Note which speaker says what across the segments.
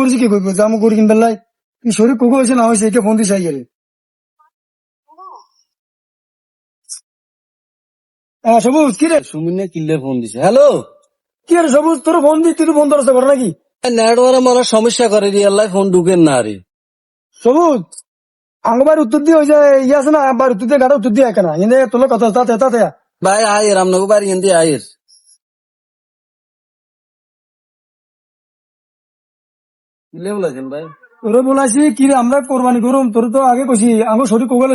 Speaker 1: করছি কি করবো যে আমি গরু কিনবার লাই কি শরীর কোকো হয়েছে না হয়েছে এটা ফোন দিছে আইয়ারে। হ্যাঁ সবুজ কি রে?
Speaker 2: সুমিনে কিল্লে ফোন দিছে। হ্যালো,
Speaker 1: কি রে সবুজ তোর ফোন দিই তুই তো ফোন ধরতে পারো নাকি?
Speaker 2: নেটওয়ার্ক মারা সমস্যা করে রিয়াল ফোন ঢুকেন না রে।
Speaker 1: সবুজ আঙ্গবার উত্তর দিয়ে ওই যে ইয়ে আছে না আবার উত্তর দিয়ে গাড়ি উত্তর দিয়ে একা না এনে তোর কথা তাতে তাতে
Speaker 2: ভাই আয়ের আপনাকে বাড়ি এনতে আয়ের কিল্লে বলেছেন ভাই?
Speaker 1: তোরে বলাইছি কি রে আমরা কোরবানি করুম তোর তো আগে কইছি আমার শরীর কোগালে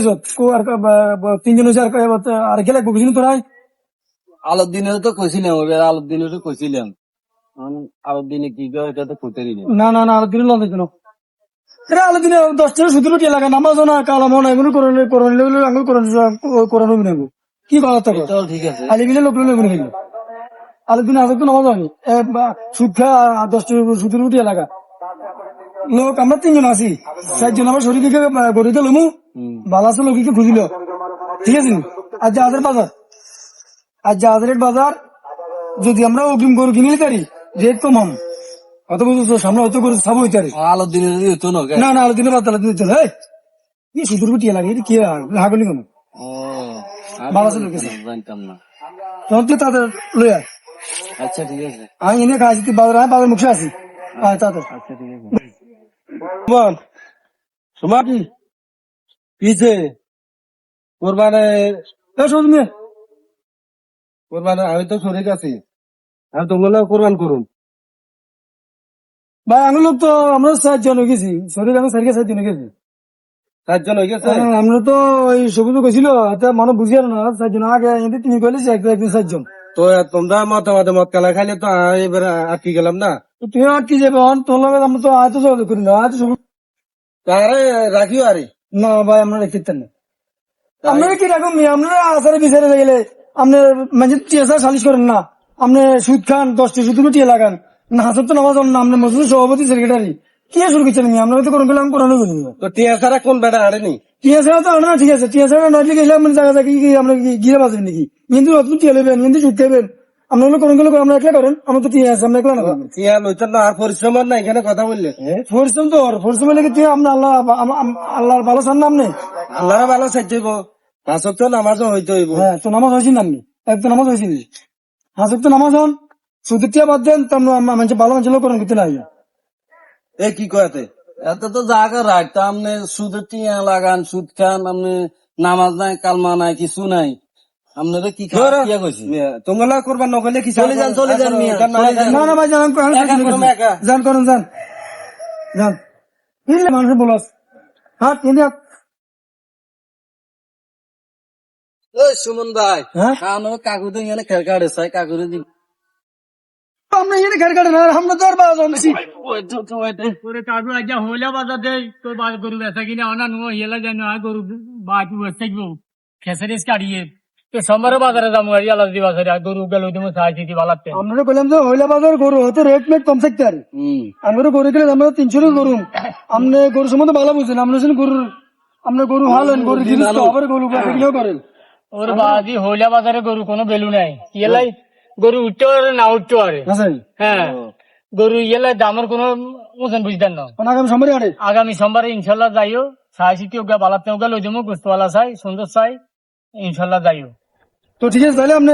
Speaker 1: তিনজন হয়েছে আর গেলে বুঝিনি তোরাই
Speaker 2: আলোর দিনে তো কইছিলাম, এবার আলোর দিনে তো কইছিলাম, আলোর দিনে কি করে এটা তো করতে দিন।
Speaker 1: না না না আলো দিনে লন্ডন কেন এরা আলো দিনে 10 থেকে 17 এলাকা নামাজ না কালা মনে এগুলো কোরআন আঙুল কোরআন নেবো কি কথা থাকে
Speaker 2: এটাও ঠিক আছে।
Speaker 1: আলি বিলে লোক নেবো নাকি আলো দিনে আজ তো নামাজ হয়নি সুখা 10 থেকে 17 এলাকা লোক আমরা 3 জন আছি 4 জন আমার শরীরকে গড়িতে লমু ভালো আছে লোককে খুঁজিল ঠিক আছে। আজ জাহাজের বাজার আজ জাহাজের বাজার যদি আমরা অগ্রিম গরু কিনে পারি রেট কম হম কত বুঝছো সামনে অত করে সাবো হইতে
Speaker 2: আলোর দিনে যদি হতো না
Speaker 1: না না আলো দিনে বাদ আলো দিনে চলে কি সুদূর গুটি লাগে এটা কি হাগলি কেন
Speaker 2: ও
Speaker 1: ভালো আছে লোকেছে
Speaker 2: জানতাম না।
Speaker 1: তখন তুই তাদের লই আয়
Speaker 2: আচ্ছা ঠিক আছে,
Speaker 1: আমি এনে খাইছি তুই বাজার আয় বাজার মুখে আছি আয় তাদের
Speaker 2: আচ্ছা ঠিক আছে।
Speaker 1: বল
Speaker 2: তোমার পিছে কোরবানে
Speaker 1: শোধ মেয়ে
Speaker 2: কোরবানে আমি তো শরীর আছি, আমি তোমরা কোরবান করুন।
Speaker 1: ভাই আমি লোক তো আমরা 4 জন হয়ে গেছি শরীর আমি 4 জন হয়ে গেছি
Speaker 2: 7 জন হয়ে গেছে।
Speaker 1: আমরা তো ওই সবুজ কইছিল মানুষ বুঝিয়ে না 4 জন আগে এনে তুমি কইলে একদিন 4 জন
Speaker 2: তো তোমরা মতামত মত কালা খাইলে তো এবার আটকে গেলাম না।
Speaker 1: তুই আর কি যাবে তোর লগে আমরা তো আয় তো যোগাযোগ করি না আয় তো সবুজ
Speaker 2: তারে রাখিও আরে
Speaker 1: না ভাই আমরা রেখে না আপনারা কি রাখুন আপনারা আসারে বিচারে গেলে আপনি মানে টিএসআর সালিশ করেন না আপনি সুদ খান 10 টি টিয়া লাগান না হাসর তো নামাজ না আপনি মসজিদের সভাপতি সেক্রেটারি কি শুরু করছেন আপনারা তো কোনো গেলাম কোরআন জানি না
Speaker 2: তো টিয়াসারা কোন বেটা আড়েনি
Speaker 1: টিএসআর তো আমরা ঠিক আছে টিএসআর না লিখে গেলাম জায়গা জায়গা কি আমরা গিয়ে বাজবেন নাকি কিন্তু অত টিয়া নেবেন কিন্তু সুদ খাবেন আপনারা কোনো গেলে আমরা একলা করেন আমরা তো টিএস আমরা একলা না
Speaker 2: টিয়া লইতেন না আর পরিশ্রম আর না এখানে কথা বললে
Speaker 1: পরিশ্রম তো পরিশ্রম লেগে তুই আপনি আল্লাহর ভালো চান না আপনি
Speaker 2: আল্লাহর ভালো চাইতেইব, আসক তো নামাজও হইতে হইব।
Speaker 1: হ্যাঁ তো নামাজ হয়েছি না আপনি একদম নামাজ হয়েছি হাসক তো নামাজ হন সুদের টিয়া বাদ দেন তার মানুষ ভালো মানুষ লোক করেন করতে নাই
Speaker 2: এ কি কয়াতে এত তো জায়গা রাখতো আপনি সুদের টিয়া লাগান সুদ খান, আপনি নামাজ নাই কালমা নাই কিছু নাই, আপনারা কি খাওয়া কইছি তোমরা করবার নকলে কি চলে যান
Speaker 1: না না ভাই যান করেন যান যান মানুষের বলাস হ্যাঁ কিন্তু
Speaker 2: সুমন ভাই
Speaker 1: হ্যাঁ
Speaker 2: আমার কাকু তো এখানে খেল কাটে চাই কাকুরে দিব
Speaker 1: আমরা এখানে খেয়াল কাটে না আমরা তো আর বাজার বেশি
Speaker 3: কাকু আজ হইলে বাজার দেয় তোর গরু বেচা কিনে অনা নো হেলা জানো গরু বাকি বসে থাকবো খেসারিস কাটিয়ে তো সোমবারে বাজারে যাবো আর আলাদা দিবা গরু গেল তুমি চাইছি দিবা লাগতে
Speaker 1: আমরা বললাম যে হইলা বাজার গরু হয়তো রেট মেট কম থাকতে আর আমরা গরু কিনে আমরা 300 গরু আপনি গরু সম্বন্ধে ভালো বুঝছেন আমরা গরুর আপনার গরু হালেন গরু জিনিস তো আবার গরু কিনেও করেন
Speaker 3: ওর বাজি হইলা বাজারে গরু কোনো ভ্যালু নাই ইয়েলাই গরু উঠতে পারে না উঠতে পারে হ্যাঁ গরু ইয়েলাই দামের কোনো ওজন বুঝতেন না
Speaker 1: আগামী সোমবারে আরে
Speaker 3: আগামী সোমবারে ইনশাল্লাহ যাইও চাইছি কি ওগা বালাতে ওগা লই যাবো গোস্তওয়ালা চাই সুন্দর চাই ইনশাল্লাহ যাইও
Speaker 1: তো ঠিক আছে তাহলে আপনি